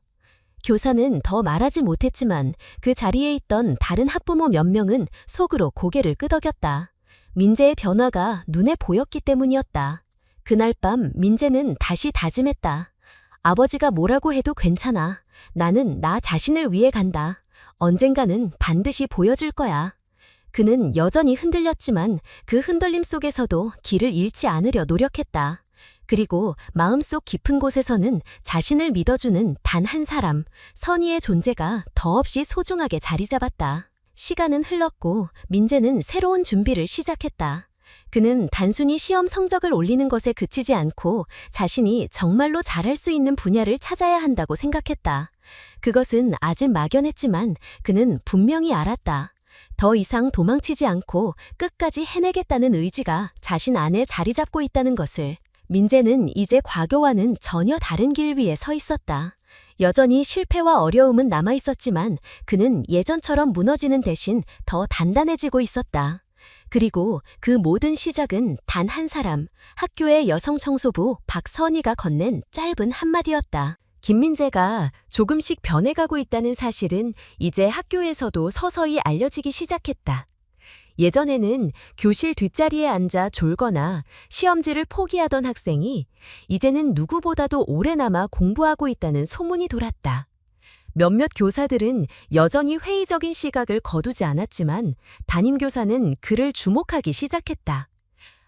A: 교사는 더 말하지 못했지만 그 자리에 있던 다른 학부모 몇 명은 속으로 고개를 끄덕였다. 민재의 변화가 눈에 보였기 때문이었다. 그날 밤 민재는 다시 다짐했다. 아버지가 뭐라고 해도 괜찮아. 나는 나 자신을 위해 간다. 언젠가는 반드시 보여줄 거야. 그는 여전히 흔들렸지만 그 흔들림 속에서도 길을 잃지 않으려 노력했다. 그리고 마음속 깊은 곳에서는 자신을 믿어주는 단 한 사람, 선의의 존재가 더없이 소중하게 자리 잡았다. 시간은 흘렀고 민재는 새로운 준비를 시작했다. 그는 단순히 시험 성적을 올리는 것에 그치지 않고 자신이 정말로 잘할 수 있는 분야를 찾아야 한다고 생각했다. 그것은 아직 막연했지만 그는 분명히 알았다. 더 이상 도망치지 않고 끝까지 해내겠다는 의지가 자신 안에 자리 잡고 있다는 것을. 민재는 이제 과거와는 전혀 다른 길 위에 서 있었다. 여전히 실패와 어려움은 남아있었지만 그는 예전처럼 무너지는 대신 더 단단해지고 있었다. 그리고 그 모든 시작은 단 한 사람, 학교의 여성 청소부 박선희가 건넨 짧은 한마디였다. 김민재가 조금씩 변해가고 있다는 사실은 이제 학교에서도 서서히 알려지기 시작했다. 예전에는 교실 뒷자리에 앉아 졸거나 시험지를 포기하던 학생이 이제는 누구보다도 오래 남아 공부하고 있다는 소문이 돌았다. 몇몇 교사들은 여전히 회의적인 시각을 거두지 않았지만 담임교사는 그를 주목하기 시작했다.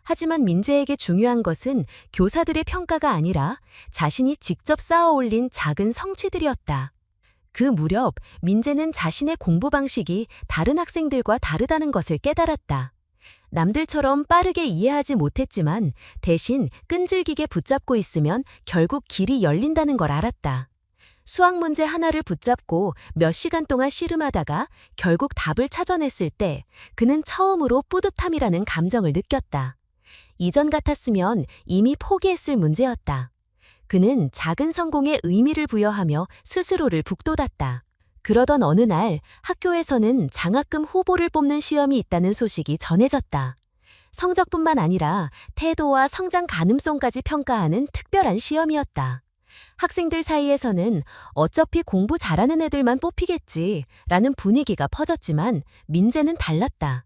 A: 하지만 민재에게 중요한 것은 교사들의 평가가 아니라 자신이 직접 쌓아 올린 작은 성취들이었다. 그 무렵 민재는 자신의 공부 방식이 다른 학생들과 다르다는 것을 깨달았다. 남들처럼 빠르게 이해하지 못했지만 대신 끈질기게 붙잡고 있으면 결국 길이 열린다는 걸 알았다. 수학 문제 하나를 붙잡고 몇 시간 동안 씨름하다가 결국 답을 찾아냈을 때 그는 처음으로 뿌듯함이라는 감정을 느꼈다. 이전 같았으면 이미 포기했을 문제였다. 그는 작은 성공에 의미를 부여하며 스스로를 북돋았다. 그러던 어느 날 학교에서는 장학금 후보를 뽑는 시험이 있다는 소식이 전해졌다. 성적뿐만 아니라 태도와 성장 가능성까지 평가하는 특별한 시험이었다. 학생들 사이에서는 어차피 공부 잘하는 애들만 뽑히겠지라는 분위기가 퍼졌지만 민재는 달랐다.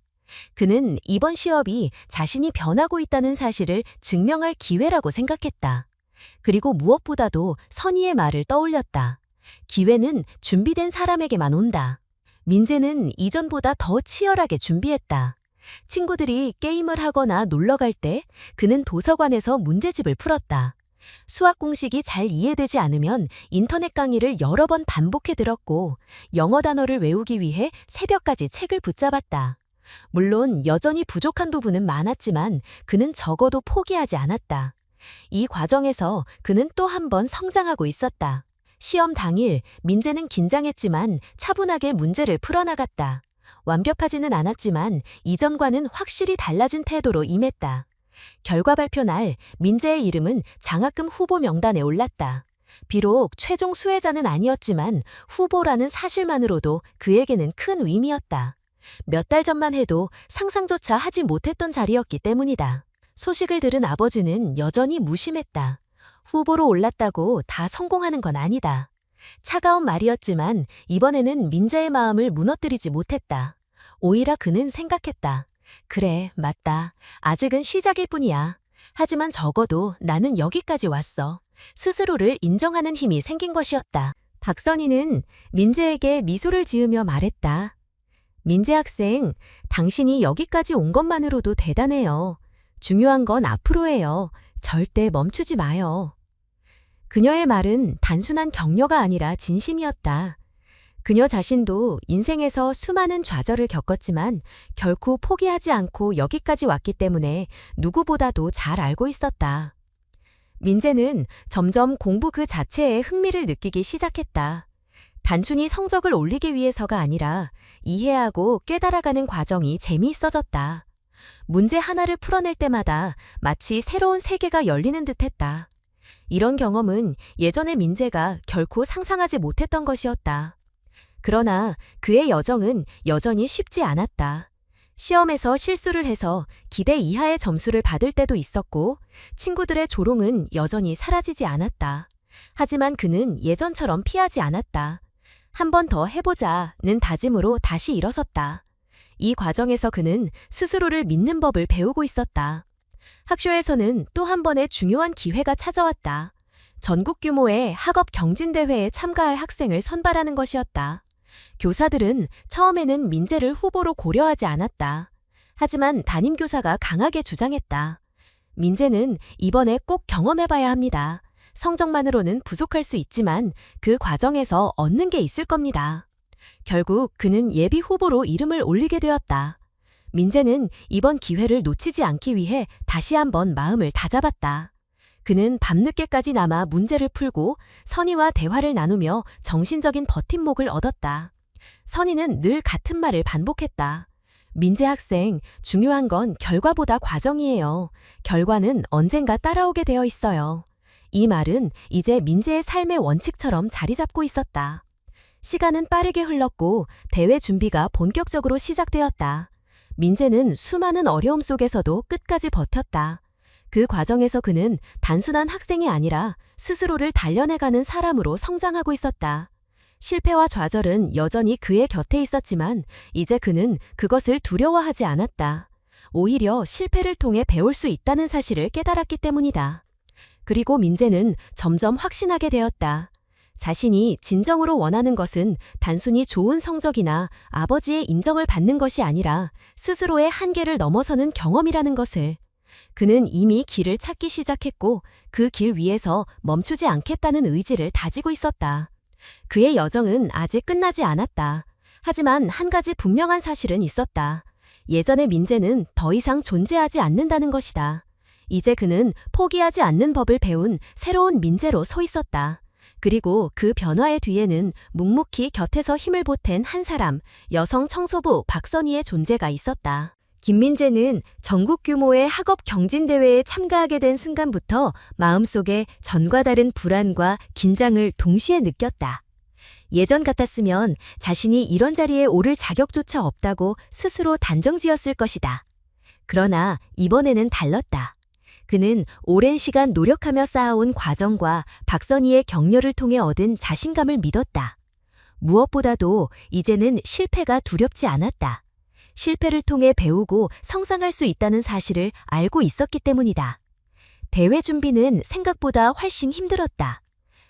A: 그는 이번 시험이 자신이 변하고 있다는 사실을 증명할 기회라고 생각했다. 그리고 무엇보다도 선의의 말을 떠올렸다. 기회는 준비된 사람에게만 온다. 민재는 이전보다 더 치열하게 준비했다. 친구들이 게임을 하거나 놀러 갈 때 그는 도서관에서 문제집을 풀었다. 수학 공식이 잘 이해되지 않으면 인터넷 강의를 여러 번 반복해 들었고 영어 단어를 외우기 위해 새벽까지 책을 붙잡았다. 물론 여전히 부족한 부분은 많았지만 그는 적어도 포기하지 않았다. 이 과정에서 그는 또 한 번 성장하고 있었다. 시험 당일 민재는 긴장했지만 차분하게 문제를 풀어나갔다. 완벽하지는 않았지만 이전과는 확실히 달라진 태도로 임했다. 결과 발표 날 민재의 이름은 장학금 후보 명단에 올랐다. 비록 최종 수혜자는 아니었지만 후보라는 사실만으로도 그에게는 큰 의미였다. 몇 달 전만 해도 상상조차 하지 못했던 자리였기 때문이다. 소식을 들은 아버지는 여전히 무심했다. 후보로 올랐다고 다 성공하는 건 아니다. 차가운 말이었지만 이번에는 민재의 마음을 무너뜨리지 못했다. 오히려 그는 생각했다. 그래, 맞다. 아직은 시작일 뿐이야. 하지만 적어도 나는 여기까지 왔어. 스스로를 인정하는 힘이 생긴 것이었다. 박선희는 민재에게 미소를 지으며 말했다. 민재 학생, 당신이 여기까지 온 것만으로도 대단해요. 중요한 건 앞으로예요. 절대 멈추지 마요. 그녀의 말은 단순한 격려가 아니라 진심이었다. 그녀 자신도 인생에서 수많은 좌절을 겪었지만 결코 포기하지 않고 여기까지 왔기 때문에 누구보다도 잘 알고 있었다. 민재는 점점 공부 그 자체에 흥미를 느끼기 시작했다. 단순히 성적을 올리기 위해서가 아니라 이해하고 깨달아가는 과정이 재미있어졌다. 문제 하나를 풀어낼 때마다 마치 새로운 세계가 열리는 듯했다. 이런 경험은 예전의 민재가 결코 상상하지 못했던 것이었다. 그러나 그의 여정은 여전히 쉽지 않았다. 시험에서 실수를 해서 기대 이하의 점수를 받을 때도 있었고 친구들의 조롱은 여전히 사라지지 않았다. 하지만 그는 예전처럼 피하지 않았다. 한 번 더 해보자는 다짐으로 다시 일어섰다. 이 과정에서 그는 스스로를 믿는 법을 배우고 있었다. 학교에서는 또 한 번의 중요한 기회가 찾아왔다. 전국 규모의 학업 경진대회에 참가할 학생을 선발하는 것이었다. 교사들은 처음에는 민재를 후보로 고려하지 않았다. 하지만 담임교사가 강하게 주장했다. 민재는 이번에 꼭 경험해봐야 합니다. 성적만으로는 부족할 수 있지만 그 과정에서 얻는 게 있을 겁니다. 결국 그는 예비 후보로 이름을 올리게 되었다. 민재는 이번 기회를 놓치지 않기 위해 다시 한번 마음을 다잡았다. 그는 밤늦게까지 남아 문제를 풀고 선희와 대화를 나누며 정신적인 버팀목을 얻었다. 선희는 늘 같은 말을 반복했다. 민재 학생, 중요한 건 결과보다 과정이에요. 결과는 언젠가 따라오게 되어 있어요. 이 말은 이제 민재의 삶의 원칙처럼 자리 잡고 있었다. 시간은 빠르게 흘렀고 대회 준비가 본격적으로 시작되었다. 민재는 수많은 어려움 속에서도 끝까지 버텼다. 그 과정에서 그는 단순한 학생이 아니라 스스로를 단련해가는 사람으로 성장하고 있었다. 실패와 좌절은 여전히 그의 곁에 있었지만 이제 그는 그것을 두려워하지 않았다. 오히려 실패를 통해 배울 수 있다는 사실을 깨달았기 때문이다. 그리고 민재는 점점 확신하게 되었다. 자신이 진정으로 원하는 것은 단순히 좋은 성적이나 아버지의 인정을 받는 것이 아니라 스스로의 한계를 넘어서는 경험이라는 것을. 그는 이미 길을 찾기 시작했고 그 길 위에서 멈추지 않겠다는 의지를 다지고 있었다. 그의 여정은 아직 끝나지 않았다. 하지만 한 가지 분명한 사실은 있었다. 예전의 민재는 더 이상 존재하지 않는다는 것이다. 이제 그는 포기하지 않는 법을 배운 새로운 민재로 서 있었다. 그리고 그 변화의 뒤에는 묵묵히 곁에서 힘을 보탠 한 사람, 여성 청소부 박선희의 존재가 있었다. 김민재는 전국 규모의 학업 경진대회에 참가하게 된 순간부터 마음속에 전과 다른 불안과 긴장을 동시에 느꼈다. 예전 같았으면 자신이 이런 자리에 오를 자격조차 없다고 스스로 단정지었을 것이다. 그러나 이번에는 달랐다. 그는 오랜 시간 노력하며 쌓아온 과정과 박선희의 격려를 통해 얻은 자신감을 믿었다. 무엇보다도 이제는 실패가 두렵지 않았다. 실패를 통해 배우고 성장할 수 있다는 사실을 알고 있었기 때문이다. 대회 준비는 생각보다 훨씬 힘들었다.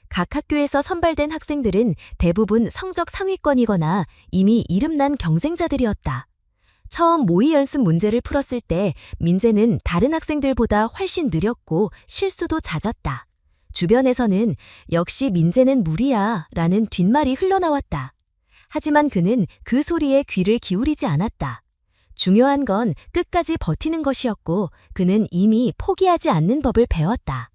A: 각 학교에서 선발된 학생들은 대부분 성적 상위권이거나 이미 이름난 경쟁자들이었다. 처음 모의 연습 문제를 풀었을 때 민재는 다른 학생들보다 훨씬 느렸고 실수도 잦았다. 주변에서는 역시 민재는 무리야 라는 뒷말이 흘러나왔다. 하지만 그는 그 소리에 귀를 기울이지 않았다. 중요한 건 끝까지 버티는 것이었고 그는 이미 포기하지 않는 법을 배웠다.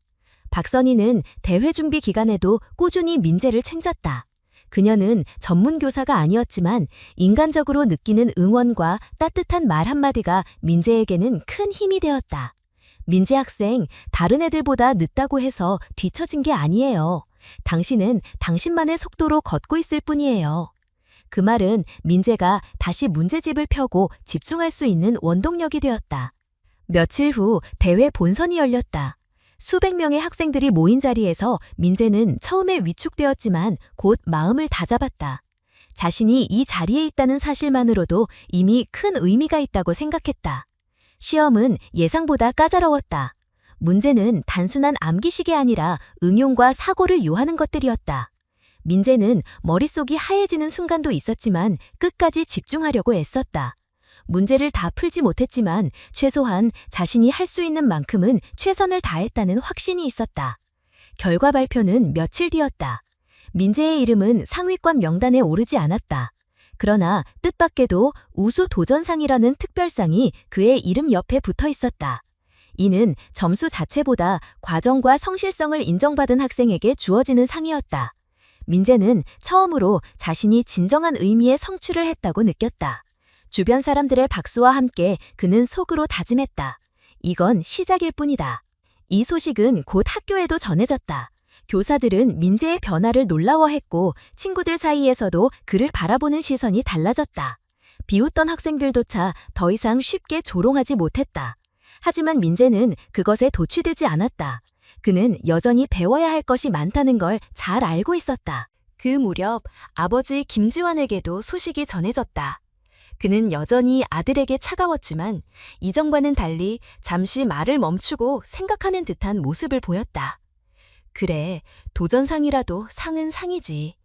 A: 박선희는 대회 준비 기간에도 꾸준히 민재를 챙겼다. 그녀는 전문 교사가 아니었지만 인간적으로 느끼는 응원과 따뜻한 말 한마디가 민재에게는 큰 힘이 되었다. 민재 학생, 다른 애들보다 늦다고 해서 뒤처진 게 아니에요. 당신은 당신만의 속도로 걷고 있을 뿐이에요. 그 말은 민재가 다시 문제집을 펴고 집중할 수 있는 원동력이 되었다. 며칠 후 대회 본선이 열렸다. 수백 명의 학생들이 모인 자리에서 민재는 처음에 위축되었지만 곧 마음을 다잡았다. 자신이 이 자리에 있다는 사실만으로도 이미 큰 의미가 있다고 생각했다. 시험은 예상보다 까다로웠다. 문제는 단순한 암기식이 아니라 응용과 사고를 요하는 것들이었다. 민재는 머릿속이 하얘지는 순간도 있었지만 끝까지 집중하려고 애썼다. 문제를 다 풀지 못했지만 최소한 자신이 할 수 있는 만큼은 최선을 다했다는 확신이 있었다. 결과 발표는 며칠 뒤였다. 민재의 이름은 상위권 명단에 오르지 않았다. 그러나 뜻밖에도 우수 도전상이라는 특별상이 그의 이름 옆에 붙어 있었다. 이는 점수 자체보다 과정과 성실성을 인정받은 학생에게 주어지는 상이었다. 민재는 처음으로 자신이 진정한 의미의 성취를 했다고 느꼈다. 주변 사람들의 박수와 함께 그는 속으로 다짐했다. 이건 시작일 뿐이다. 이 소식은 곧 학교에도 전해졌다. 교사들은 민재의 변화를 놀라워했고 친구들 사이에서도 그를 바라보는 시선이 달라졌다. 비웃던 학생들조차 더 이상 쉽게 조롱하지 못했다. 하지만 민재는 그것에 도취되지 않았다. 그는 여전히 배워야 할 것이 많다는 걸 잘 알고 있었다. 그 무렵 아버지 김지환에게도 소식이 전해졌다. 그는 여전히 아들에게 차가웠지만 이전과는 달리 잠시 말을 멈추고 생각하는 듯한 모습을 보였다. 그래, 도전상이라도 상은 상이지.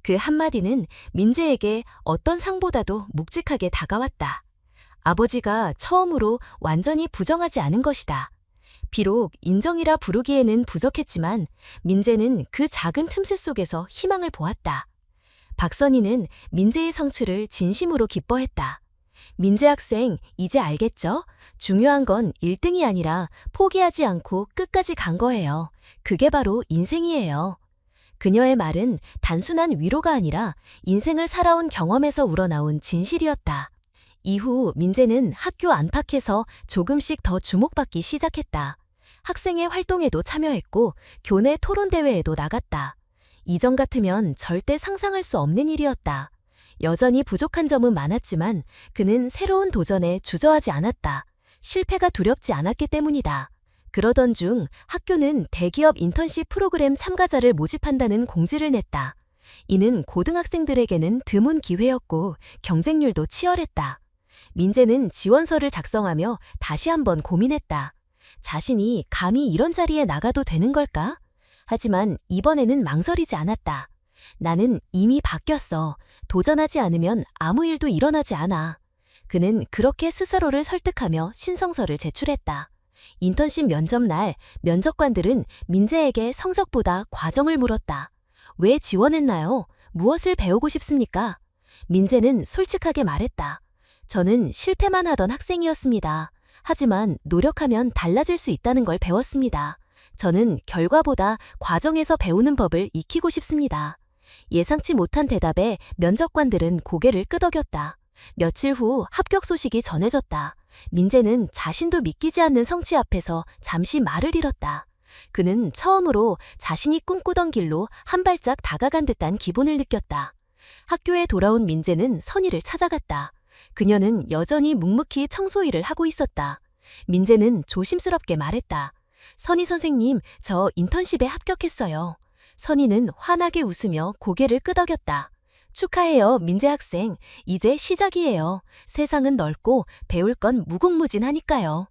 A: 그 한마디는 민재에게 어떤 상보다도 묵직하게 다가왔다. 아버지가 처음으로 완전히 부정하지 않은 것이다. 비록 인정이라 부르기에는 부족했지만 민재는 그 작은 틈새 속에서 희망을 보았다. 박선희는 민재의 성취를 진심으로 기뻐했다. 민재 학생, 이제 알겠죠? 중요한 건 1등이 아니라 포기하지 않고 끝까지 간 거예요. 그게 바로 인생이에요. 그녀의 말은 단순한 위로가 아니라 인생을 살아온 경험에서 우러나온 진실이었다. 이후 민재는 학교 안팎에서 조금씩 더 주목받기 시작했다. 학생회 활동에도 참여했고 교내 토론대회에도 나갔다. 이전 같으면 절대 상상할 수 없는 일이었다. 여전히 부족한 점은 많았지만 그는 새로운 도전에 주저하지 않았다. 실패가 두렵지 않았기 때문이다. 그러던 중 학교는 대기업 인턴십 프로그램 참가자를 모집한다는 공지를 냈다. 이는 고등학생들에게는 드문 기회였고 경쟁률도 치열했다. 민재는 지원서를 작성하며 다시 한번 고민했다. 자신이 감히 이런 자리에 나가도 되는 걸까? 하지만 이번에는 망설이지 않았다. 나는 이미 바뀌었어. 도전하지 않으면 아무 일도 일어나지 않아. 그는 그렇게 스스로를 설득하며 신청서를 제출했다. 인턴십 면접 날 면접관들은 민재에게 성적보다 과정을 물었다. 왜 지원했나요? 무엇을 배우고 싶습니까? 민재는 솔직하게 말했다. 저는 실패만 하던 학생이었습니다. 하지만 노력하면 달라질 수 있다는 걸 배웠습니다. 저는 결과보다 과정에서 배우는 법을 익히고 싶습니다. 예상치 못한 대답에 면접관들은 고개를 끄덕였다. 며칠 후 합격 소식이 전해졌다. 민재는 자신도 믿기지 않는 성취 앞에서 잠시 말을 잃었다. 그는 처음으로 자신이 꿈꾸던 길로 한 발짝 다가간 듯한 기분을 느꼈다. 학교에 돌아온 민재는 선희를 찾아갔다. 그녀는 여전히 묵묵히 청소 일을 하고 있었다. 민재는 조심스럽게 말했다. 선희 선생님, 저 인턴십에 합격했어요. 선희는 환하게 웃으며 고개를 끄덕였다. 축하해요, 민재 학생. 이제 시작이에요. 세상은 넓고 배울 건 무궁무진하니까요.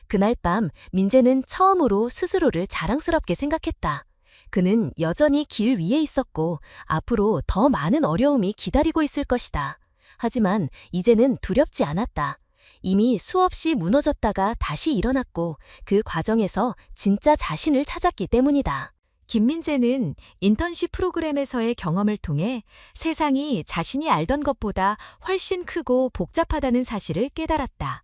A: 그날 밤 민재는 처음으로 스스로를 자랑스럽게 생각했다. 그는 여전히 길 위에 있었고 앞으로 더 많은 어려움이 기다리고 있을 것이다. 하지만 이제는 두렵지 않았다. 이미 수없이 무너졌다가 다시 일어났고 그 과정에서 진짜 자신을 찾았기 때문이다. 김민재는 인턴십 프로그램에서의 경험을 통해 세상이 자신이 알던 것보다 훨씬 크고 복잡하다는 사실을 깨달았다.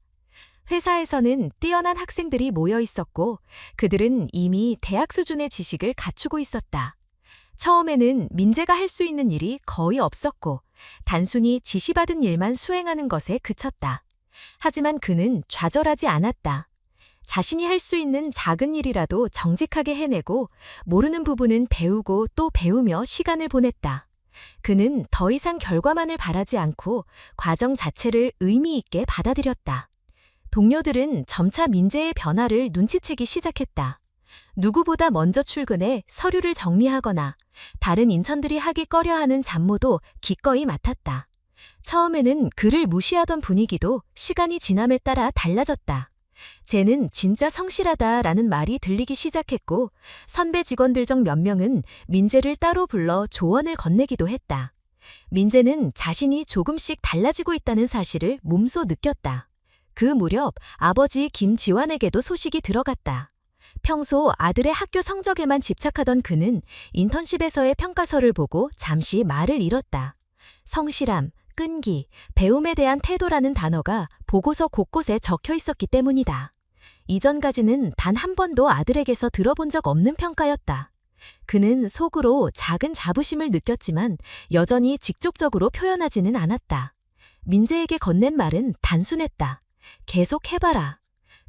A: 회사에서는 뛰어난 학생들이 모여 있었고 그들은 이미 대학 수준의 지식을 갖추고 있었다. 처음에는 민재가 할 수 있는 일이 거의 없었고 단순히 지시받은 일만 수행하는 것에 그쳤다. 하지만 그는 좌절하지 않았다. 자신이 할 수 있는 작은 일이라도 정직하게 해내고 모르는 부분은 배우고 또 배우며 시간을 보냈다. 그는 더 이상 결과만을 바라지 않고 과정 자체를 의미 있게 받아들였다. 동료들은 점차 민재의 변화를 눈치채기 시작했다. 누구보다 먼저 출근해 서류를 정리하거나 다른 인턴들이 하기 꺼려하는 잡무도 기꺼이 맡았다. 처음에는 그를 무시하던 분위기도 시간이 지남에 따라 달라졌다. 쟤는 진짜 성실하다라는 말이 들리기 시작했고 선배 직원들 중 몇 명은 민재를 따로 불러 조언을 건네기도 했다. 민재는 자신이 조금씩 달라지고 있다는 사실을 몸소 느꼈다. 그 무렵 아버지 김지환에게도 소식이 들어갔다. 평소 아들의 학교 성적에만 집착하던 그는 인턴십에서의 평가서를 보고 잠시 말을 잃었다. 성실함, 끈기, 배움에 대한 태도라는 단어가 보고서 곳곳에 적혀 있었기 때문이다. 이전까지는 단 한 번도 아들에게서 들어본 적 없는 평가였다. 그는 속으로 작은 자부심을 느꼈지만 여전히 직접적으로 표현하지는 않았다. 민재에게 건넨 말은 단순했다. 계속 해봐라.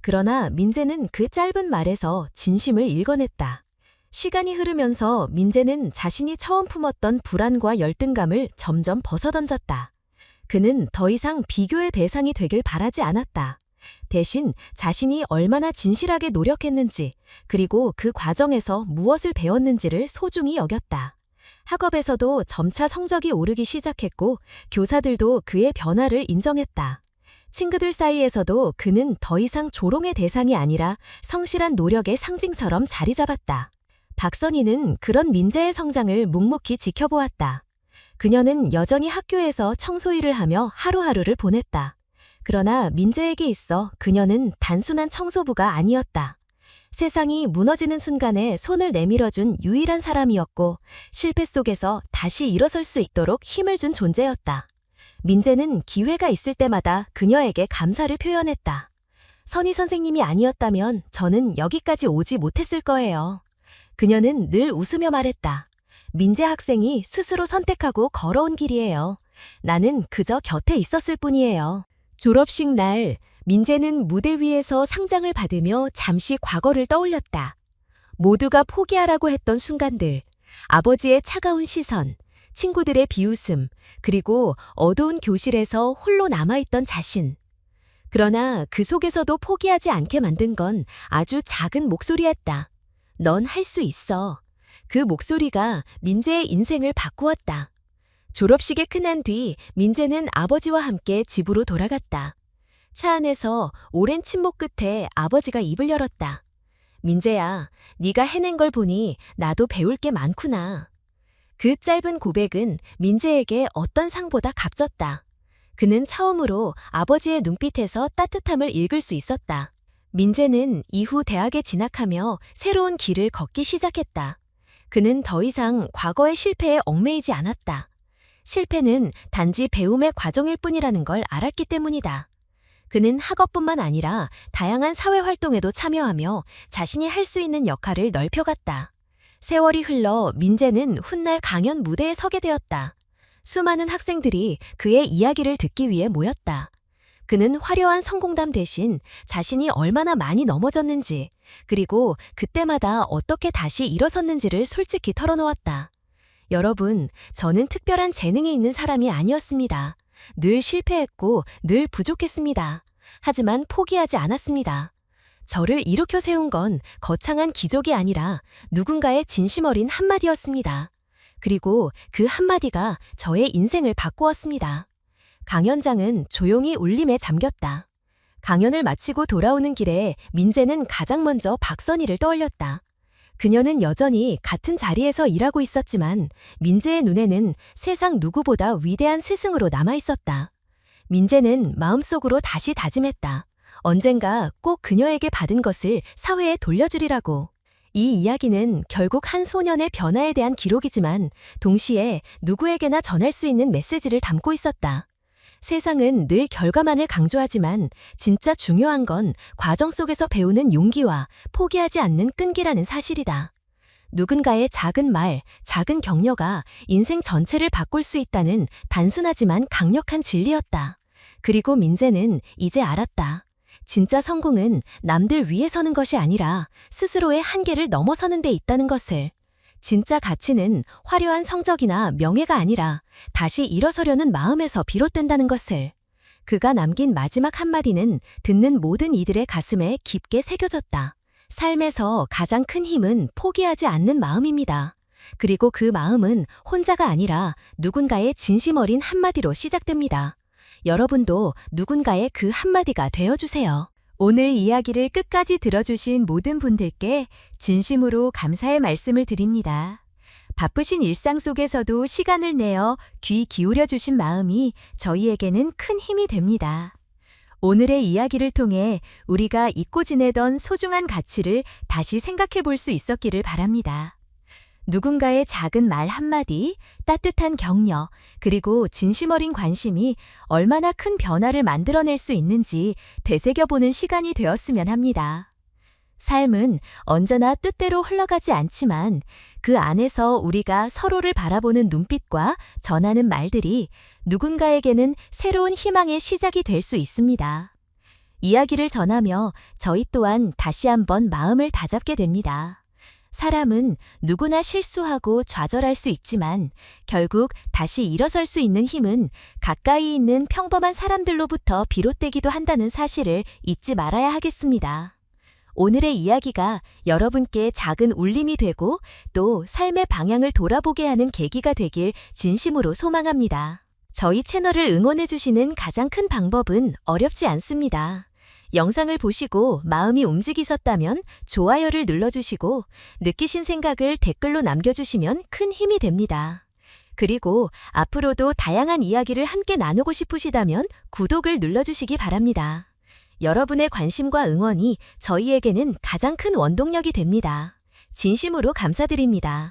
A: 그러나 민재는 그 짧은 말에서 진심을 읽어냈다. 시간이 흐르면서 민재는 자신이 처음 품었던 불안과 열등감을 점점 벗어던졌다. 그는 더 이상 비교의 대상이 되길 바라지 않았다. 대신 자신이 얼마나 진실하게 노력했는지, 그리고 그 과정에서 무엇을 배웠는지를 소중히 여겼다. 학업에서도 점차 성적이 오르기 시작했고 교사들도 그의 변화를 인정했다. 친구들 사이에서도 그는 더 이상 조롱의 대상이 아니라 성실한 노력의 상징처럼 자리 잡았다. 박선희는 그런 민재의 성장을 묵묵히 지켜보았다. 그녀는 여전히 학교에서 청소일을 하며 하루하루를 보냈다. 그러나 민재에게 있어 그녀는 단순한 청소부가 아니었다. 세상이 무너지는 순간에 손을 내밀어준 유일한 사람이었고 실패 속에서 다시 일어설 수 있도록 힘을 준 존재였다. 민재는 기회가 있을 때마다 그녀에게 감사를 표현했다. 선희 선생님이 아니었다면 저는 여기까지 오지 못했을 거예요. 그녀는 늘 웃으며 말했다. 민재 학생이 스스로 선택하고 걸어온 길이에요. 나는 그저 곁에 있었을 뿐이에요. 졸업식 날, 민재는 무대 위에서 상장을 받으며 잠시 과거를 떠올렸다. 모두가 포기하라고 했던 순간들, 아버지의 차가운 시선, 친구들의 비웃음, 그리고 어두운 교실에서 홀로 남아있던 자신. 그러나 그 속에서도 포기하지 않게 만든 건 아주 작은 목소리였다. 넌 할 수 있어. 그 목소리가 민재의 인생을 바꾸었다. 졸업식이 끝난 뒤 민재는 아버지와 함께 집으로 돌아갔다. 차 안에서 오랜 침묵 끝에 아버지가 입을 열었다. 민재야, 네가 해낸 걸 보니 나도 배울 게 많구나. 그 짧은 고백은 민재에게 어떤 상보다 값졌다. 그는 처음으로 아버지의 눈빛에서 따뜻함을 읽을 수 있었다. 민재는 이후 대학에 진학하며 새로운 길을 걷기 시작했다. 그는 더 이상 과거의 실패에 얽매이지 않았다. 실패는 단지 배움의 과정일 뿐이라는 걸 알았기 때문이다. 그는 학업뿐만 아니라 다양한 사회활동에도 참여하며 자신이 할 수 있는 역할을 넓혀갔다. 세월이 흘러 민재는 훗날 강연 무대에 서게 되었다. 수많은 학생들이 그의 이야기를 듣기 위해 모였다. 그는 화려한 성공담 대신 자신이 얼마나 많이 넘어졌는지, 그리고 그때마다 어떻게 다시 일어섰는지를 솔직히 털어놓았다. 여러분, 저는 특별한 재능이 있는 사람이 아니었습니다. 늘 실패했고 늘 부족했습니다. 하지만 포기하지 않았습니다. 저를 일으켜 세운 건 거창한 기적이 아니라 누군가의 진심 어린 한마디였습니다. 그리고 그 한마디가 저의 인생을 바꾸었습니다. 강연장은 조용히 울림에 잠겼다. 강연을 마치고 돌아오는 길에 민재는 가장 먼저 박선희를 떠올렸다. 그녀는 여전히 같은 자리에서 일하고 있었지만 민재의 눈에는 세상 누구보다 위대한 스승으로 남아있었다. 민재는 마음속으로 다시 다짐했다. 언젠가 꼭 그녀에게 받은 것을 사회에 돌려주리라고. 이 이야기는 결국 한 소년의 변화에 대한 기록이지만 동시에 누구에게나 전할 수 있는 메시지를 담고 있었다. 세상은 늘 결과만을 강조하지만 진짜 중요한 건 과정 속에서 배우는 용기와 포기하지 않는 끈기라는 사실이다. 누군가의 작은 말, 작은 격려가 인생 전체를 바꿀 수 있다는 단순하지만 강력한 진리였다. 그리고 민재는 이제 알았다. 진짜 성공은 남들 위에 서는 것이 아니라 스스로의 한계를 넘어서는 데 있다는 것을. 진짜 가치는 화려한 성적이나 명예가 아니라 다시 일어서려는 마음에서 비롯된다는 것을. 그가 남긴 마지막 한마디는 듣는 모든 이들의 가슴에 깊게 새겨졌다. 삶에서 가장 큰 힘은 포기하지 않는 마음입니다. 그리고 그 마음은 혼자가 아니라 누군가의 진심 어린 한마디로 시작됩니다. 여러분도 누군가의 그 한마디가 되어주세요. 오늘 이야기를 끝까지 들어주신 모든 분들께 진심으로 감사의 말씀을 드립니다. 바쁘신 일상 속에서도 시간을 내어 귀 기울여 주신 마음이 저희에게는 큰 힘이 됩니다. 오늘의 이야기를 통해 우리가 잊고 지내던 소중한 가치를 다시 생각해 볼 수 있었기를 바랍니다. 누군가의 작은 말 한마디, 따뜻한 격려, 그리고 진심 어린 관심이 얼마나 큰 변화를 만들어낼 수 있는지 되새겨보는 시간이 되었으면 합니다. 삶은 언제나 뜻대로 흘러가지 않지만 그 안에서 우리가 서로를 바라보는 눈빛과 전하는 말들이 누군가에게는 새로운 희망의 시작이 될 수 있습니다. 이야기를 전하며 저희 또한 다시 한번 마음을 다잡게 됩니다. 사람은 누구나 실수하고 좌절할 수 있지만 결국 다시 일어설 수 있는 힘은 가까이 있는 평범한 사람들로부터 비롯되기도 한다는 사실을 잊지 말아야 하겠습니다. 오늘의 이야기가 여러분께 작은 울림이 되고 또 삶의 방향을 돌아보게 하는 계기가 되길 진심으로 소망합니다. 저희 채널을 응원해주시는 가장 큰 방법은 어렵지 않습니다. 영상을 보시고 마음이 움직이셨다면 좋아요를 눌러주시고 느끼신 생각을 댓글로 남겨주시면 큰 힘이 됩니다. 그리고 앞으로도 다양한 이야기를 함께 나누고 싶으시다면 구독을 눌러주시기 바랍니다. 여러분의 관심과 응원이 저희에게는 가장 큰 원동력이 됩니다. 진심으로 감사드립니다.